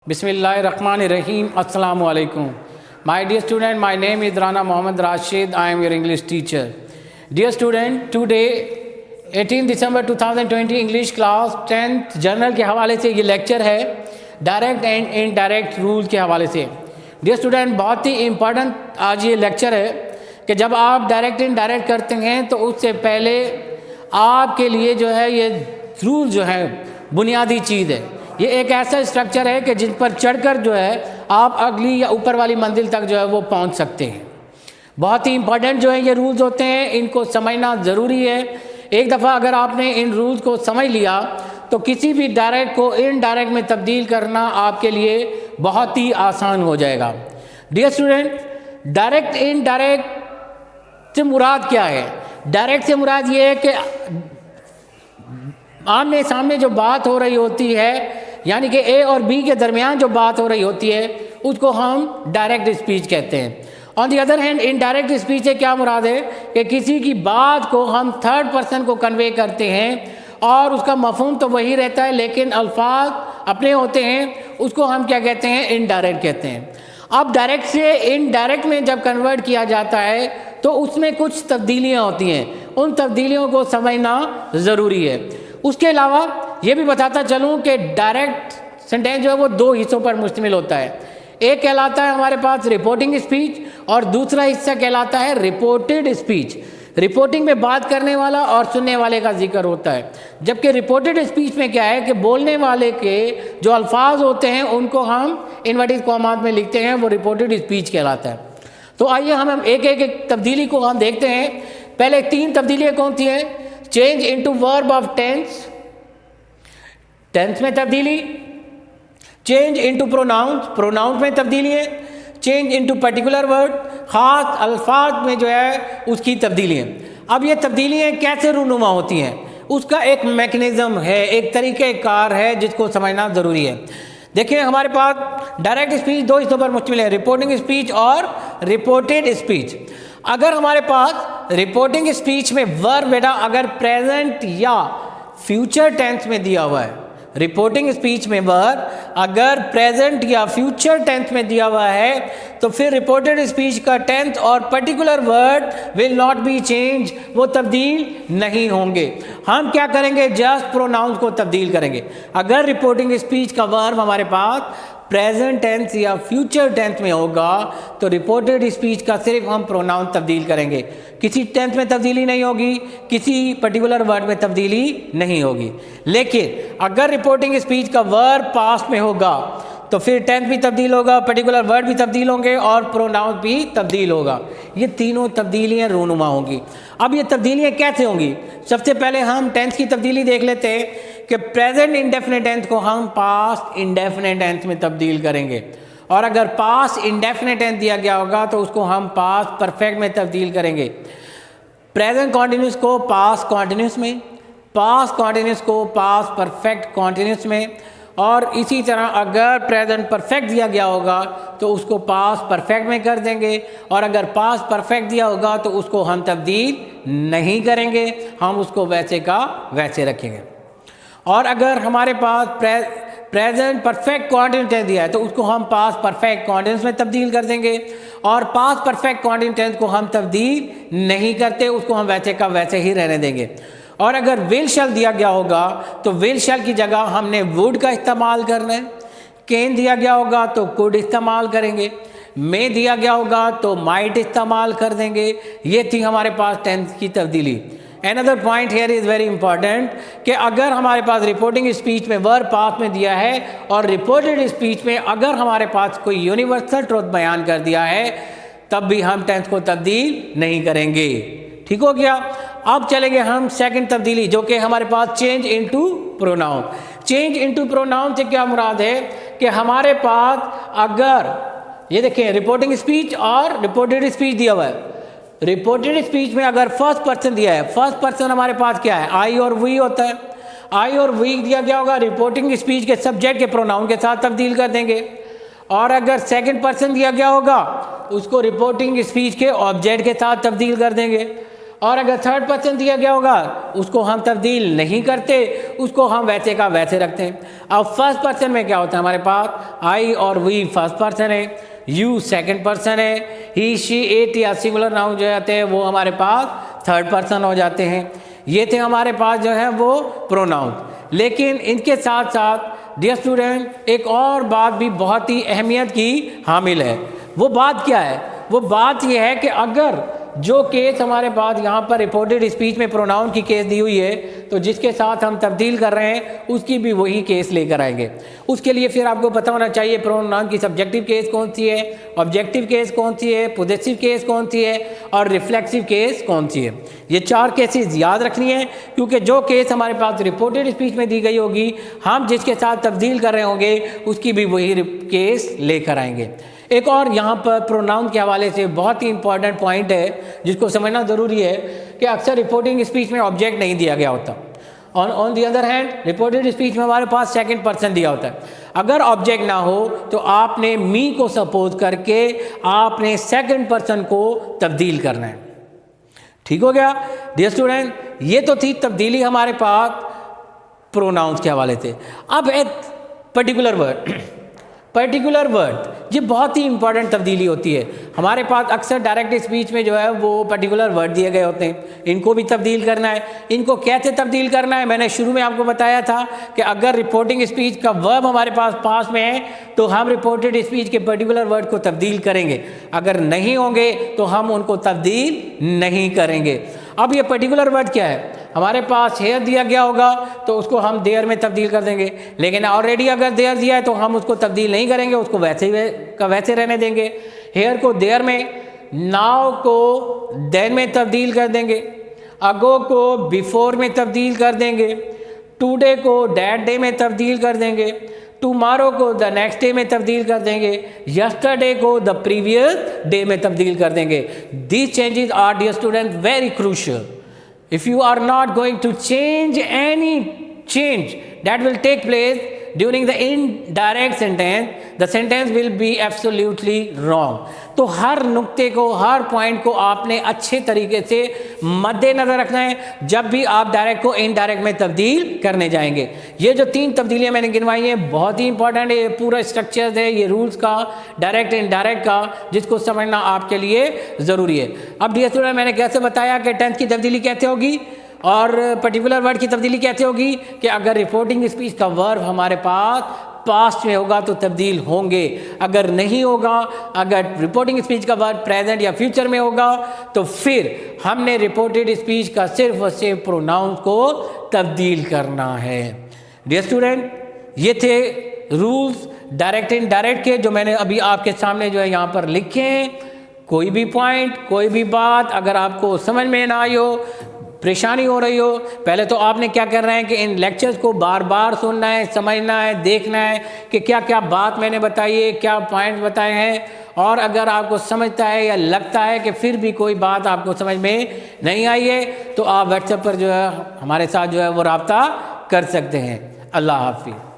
Bismillahirrahmanirrahim. Assalamu alaikum. My dear student, my name is Rana Mohammad Rashid. I am your English teacher. Dear student, today 18 December 2020 English class 10th journal के हवाले से ये lecture है direct and indirect rule के हवाले से। Dear student, बहुत ही important आज ये लेक्चर है कि जब आप डायरेक्ट इनडायरेक्ट करते हैं तो उससे पहले आपके लिए जो है ये रूल जो है बुनियादी चीज़ है। ये एक ऐसा स्ट्रक्चर है कि जिन पर चढ़कर जो है आप अगली या ऊपर वाली मंजिल तक जो है वो पहुंच सकते हैं। बहुत ही इंपॉर्टेंट जो है ये रूल्स होते हैं, इनको समझना ज़रूरी है। एक दफ़ा अगर आपने इन रूल्स को समझ लिया तो किसी भी डायरेक्ट को इनडायरेक्ट में तब्दील करना आपके लिए बहुत ही आसान हो जाएगा। डियर स्टूडेंट, डायरेक्ट इनडायरेक्ट से मुराद क्या है? डायरेक्ट से मुराद ये है कि आमने सामने जो बात हो रही होती है, यानी कि ए और बी के दरमियान जो बात हो रही होती है, उसको हम डायरेक्ट स्पीच कहते हैं। On the other hand, indirect speech से क्या मुराद है कि किसी की बात को हम थर्ड पर्सन को कन्वे करते हैं और उसका मफहूम तो वही रहता है लेकिन अल्फाज अपने होते हैं, उसको हम क्या कहते हैं? इनडायरेक्ट कहते हैं। अब डायरेक्ट से इनडायरेक्ट में जब कन्वर्ट किया जाता है तो उसमें कुछ तब्दीलियाँ होती हैं, उन तब्दीलियों को समझना ज़रूरी है। उसके अलावा ये भी बताता चलूँ कि डायरेक्ट सेंटेंस जो है वो दो हिस्सों पर मुश्तमिल होता है। एक कहलाता है हमारे पास रिपोर्टिंग स्पीच और दूसरा हिस्सा कहलाता है रिपोर्टेड स्पीच। रिपोर्टिंग में बात करने वाला और सुनने वाले का जिक्र होता है, जबकि रिपोर्टेड स्पीच में क्या है कि बोलने वाले के जो अल्फाज होते हैं उनको हम इनवर्टेड कॉमास में लिखते हैं, वो रिपोर्टेड स्पीच कहलाता है। तो आइए हम एक तब्दीली को हम देखते हैं। पहले तीन तब्दीलियाँ कौन सी हैं? Change into verb of tense, tense में तब्दीली। चेंज इनटू प्रोनाउंस, प्रोनाउंस में तब्दीली है। चेंज इनटू पर्टिकुलर वर्ड, ख़ास अल्फाज में जो है उसकी तब्दीली है। अब ये तब्दीलियाँ कैसे रूनुमा होती हैं, उसका एक मैकेनिज़्म है, एक तरीक़ेकार है जिसको समझना ज़रूरी है। देखिए, हमारे पास डायरेक्ट स्पीच दो हिस्सों पर मुश्तमिल है, रिपोर्टिंग स्पीच और रिपोर्टेड स्पीच। अगर हमारे पास रिपोर्टिंग स्पीच में वर्ब बेटा अगर प्रेजेंट या फ्यूचर टेंस में दिया हुआ है, रिपोर्टिंग स्पीच में वर्ब अगर प्रेजेंट या फ्यूचर टेंस में दिया हुआ है तो फिर रिपोर्टेड स्पीच का टेंस और particular word will not be change, वो तब्दील नहीं होंगे। हम क्या करेंगे? जस्ट प्रोनाउंस को तब्दील करेंगे। अगर रिपोर्टिंग स्पीच का वर्ब हमारे पास प्रेजेंट टेंस या फ्यूचर टेंस में होगा तो रिपोर्टेड स्पीच का सिर्फ हम प्रोनाउन तब्दील करेंगे, किसी टेंस में तब्दीली नहीं होगी, किसी पर्टिकुलर वर्ड में तब्दीली नहीं होगी। लेकिन अगर रिपोर्टिंग स्पीच का वर्ब पास्ट में होगा तो फिर टेंस भी तब्दील होगा, पर्टिकुलर वर्ड भी तब्दील होंगे और प्रोनाउन भी तब्दील होगा। ये तीनों तब्दीलियाँ रूनुमा होंगी। अब ये तब्दीलियाँ कैसे होंगी? सबसे पहले हम टेंस की तब्दीली देख लेते हैं कि प्रेजेंट इंडेफिनिट टेंस को हम पास्ट इंडेफिनिट टेंस में तब्दील करेंगे, और अगर पास्ट इंडेफिनिट टेंस दिया गया होगा तो उसको हम पास्ट परफेक्ट में तब्दील करेंगे। प्रेजेंट कॉन्टिन्यूस को पास्ट कॉन्टिन्यूस में, पास्ट कॉन्टिन्यूस को पास्ट परफेक्ट कॉन्टिन्यूस में, और इसी तरह अगर प्रेजेंट परफेक्ट दिया गया होगा तो उसको पास्ट परफेक्ट में कर देंगे, और अगर पास्ट परफेक्ट दिया होगा तो उसको हम तब्दील नहीं करेंगे, हम उसको वैसे का वैसे रखेंगे। और अगर हमारे पास प्रेजेंट परफेक्ट कॉन्टिन्यूस टेंस दिया है तो उसको हम पास्ट परफेक्ट कॉन्टिन्यूस में तब्दील कर देंगे, और पास्ट परफेक्ट कॉन्टिन्यूस टेंस को हम तब्दील नहीं करते, उसको हम वैसे का वैसे ही रहने देंगे। और अगर विल शैल दिया गया होगा तो विल शैल की जगह हमने वुड का इस्तेमाल करना है। कैन दिया गया होगा तो कुड इस्तेमाल करेंगे। मे दिया गया होगा तो माइट इस्तेमाल कर देंगे। ये थी हमारे पास टेंस की तब्दीली। Another point here is very important कि अगर हमारे पास रिपोर्टिंग स्पीच में वर्ब पास्ट में दिया है और रिपोर्टेड स्पीच में अगर हमारे पास कोई यूनिवर्सल ट्रुथ बयान कर दिया है तब भी हम टेंस को तब्दील नहीं करेंगे। ठीक हो गया? अब चलेंगे हम सेकंड तब्दीली, जो कि हमारे पास change into pronoun. Change into pronoun से क्या मुराद है कि हमारे पास अगर ये देखें रिपोर्टिंग स्पीच और रिपोर्टेड स्पीच दिया हुआ है। रिपोर्टेड स्पीच में अगर फर्स्ट पर्सन दिया है, फर्स्ट पर्सन हमारे पास क्या है? आई और वी होता है। आई और वी दिया गया होगा, रिपोर्टिंग स्पीच के सब्जेक्ट के प्रोनाउन के साथ तब्दील कर देंगे। और अगर सेकंड पर्सन दिया गया होगा उसको रिपोर्टिंग स्पीच के ऑब्जेक्ट के साथ तब्दील कर देंगे। और अगर थर्ड पर्सन दिया गया होगा उसको हम तब्दील नहीं करते, उसको हम वैसे का वैसे रखते हैं। अब फर्स्ट पर्सन में क्या होता है, हमारे पास आई और वी फर्स्ट पर्सन है, यू सेकंड पर्सन है, ही शी इट या सिंगुलर नाउन जो जाते हैं वो हमारे पास थर्ड पर्सन हो जाते हैं। ये थे हमारे पास जो है वो प्रोनाउन। लेकिन इनके साथ साथ डियर स्टूडेंट एक और बात भी बहुत ही अहमियत की हामिल है। वो बात क्या है? वो बात ये है कि अगर जो केस हमारे पास यहाँ पर रिपोर्टेड स्पीच में प्रोनाउन की केस दी हुई है, तो जिसके साथ हम तब्दील कर रहे हैं उसकी भी वही केस लेकर आएंगे। उसके लिए फिर आपको पता होना चाहिए प्रोनाउन की सब्जेक्टिव केस कौन सी है, ऑब्जेक्टिव केस कौन सी है, पोजेसिव केस कौन सी है और रिफ्लेक्सिव केस कौन सी है। ये 4 केसेस याद रखनी है, क्योंकि जो केस हमारे पास रिपोर्टेड स्पीच में दी गई होगी, हम जिसके साथ तब्दील कर रहे होंगे उसकी भी वही केस लेकर आएंगे। एक और यहाँ पर प्रोनाउन के हवाले से बहुत ही इंपॉर्टेंट पॉइंट है जिसको समझना ज़रूरी है कि अक्सर रिपोर्टिंग स्पीच में ऑब्जेक्ट नहीं दिया गया होता। On the other hand reported speech में हमारे पास सेकंड पर्सन दिया होता है। अगर ऑब्जेक्ट ना हो तो आपने मी को सपोज करके आपने सेकंड पर्सन को तब्दील करना है। ठीक हो गया डियर स्टूडेंट? ये तो थी तब्दीली हमारे पास प्रोनाउंस के हवाले से। अब एक पर्टिकुलर वर्ड ये बहुत ही इंपॉर्टेंट तब्दीली होती है। हमारे पास अक्सर डायरेक्ट स्पीच में जो है वो पर्टिकुलर वर्ड दिए गए होते हैं, इनको भी तब्दील करना है। इनको कैसे तब्दील करना है मैंने शुरू में आपको बताया था कि अगर रिपोर्टिंग स्पीच का वर्ब हमारे पास में है तो हम रिपोर्टेड स्पीच के पर्टिकुलर वर्ड को तब्दील करेंगे, अगर नहीं होंगे तो हम उनको तब्दील नहीं करेंगे। अब ये पर्टिकुलर वर्ड क्या है? हमारे पास हेयर दिया गया होगा तो उसको हम देयर में तब्दील कर देंगे, लेकिन ऑलरेडी अगर देयर दिया है तो हम उसको तब्दील नहीं करेंगे, उसको वैसे रहने देंगे। हेयर को देयर में, नाउ को देन में तब्दील कर देंगे, अगो को बिफोर में तब्दील कर देंगे, टुडे को दैट डे में तब्दील कर देंगे, टुमारो को द नेक्स्ट डे में तब्दील कर देंगे, यस्टरडे को द प्रीवियस डे में तब्दील कर देंगे। These changes are dear student very crucial. If you are not going to change any change that will take place during the indirect sentence, the sentence will be absolutely wrong. तो हर नुक्ते को, हर point को आपने अच्छे तरीके से मद्देनजर रखना है जब भी आप डायरेक्ट को इनडायरेक्ट में तब्दील करने जाएंगे। ये जो 3 तब्दीलियां मैंने गिनवाई हैं बहुत ही इंपॉर्टेंट है। ये पूरा स्ट्रक्चर है ये रूल्स का, डायरेक्ट इनडायरेक्ट का, जिसको समझना आपके लिए ज़रूरी है। अब डियर स्टूडेंट मैंने कैसे बताया कि टेंस की तब्दीली कैसे होगी और पर्टिकुलर वर्ड की तब्दीली कैसे होगी कि अगर रिपोर्टिंग स्पीच का वर्ब हमारे पास पास्ट में होगा तो तब्दील होंगे, अगर नहीं होगा, अगर रिपोर्टिंग स्पीच का वर्ब प्रेजेंट या फ्यूचर में होगा तो फिर हमने रिपोर्टेड स्पीच का सिर्फ और सिर्फ प्रोनाउंस को तब्दील करना है। डियर स्टूडेंट ये थे रूल्स डायरेक्ट इनडायरेक्ट के जो मैंने अभी आपके सामने जो है यहाँ पर लिखे हैं। कोई भी पॉइंट, कोई भी बात अगर आपको समझ में ना आई हो, परेशानी हो रही हो, पहले तो आपने क्या करना है कि इन लेक्चर्स को बार बार सुनना है, समझना है, देखना है कि क्या क्या बात मैंने बताई है, क्या पॉइंट बताए हैं। और अगर आपको समझता है या लगता है कि फिर भी कोई बात आपको समझ में नहीं आई है तो आप व्हाट्सएप पर जो है हमारे साथ जो है वो रब्ता कर सकते हैं। अल्लाह हाफिज़।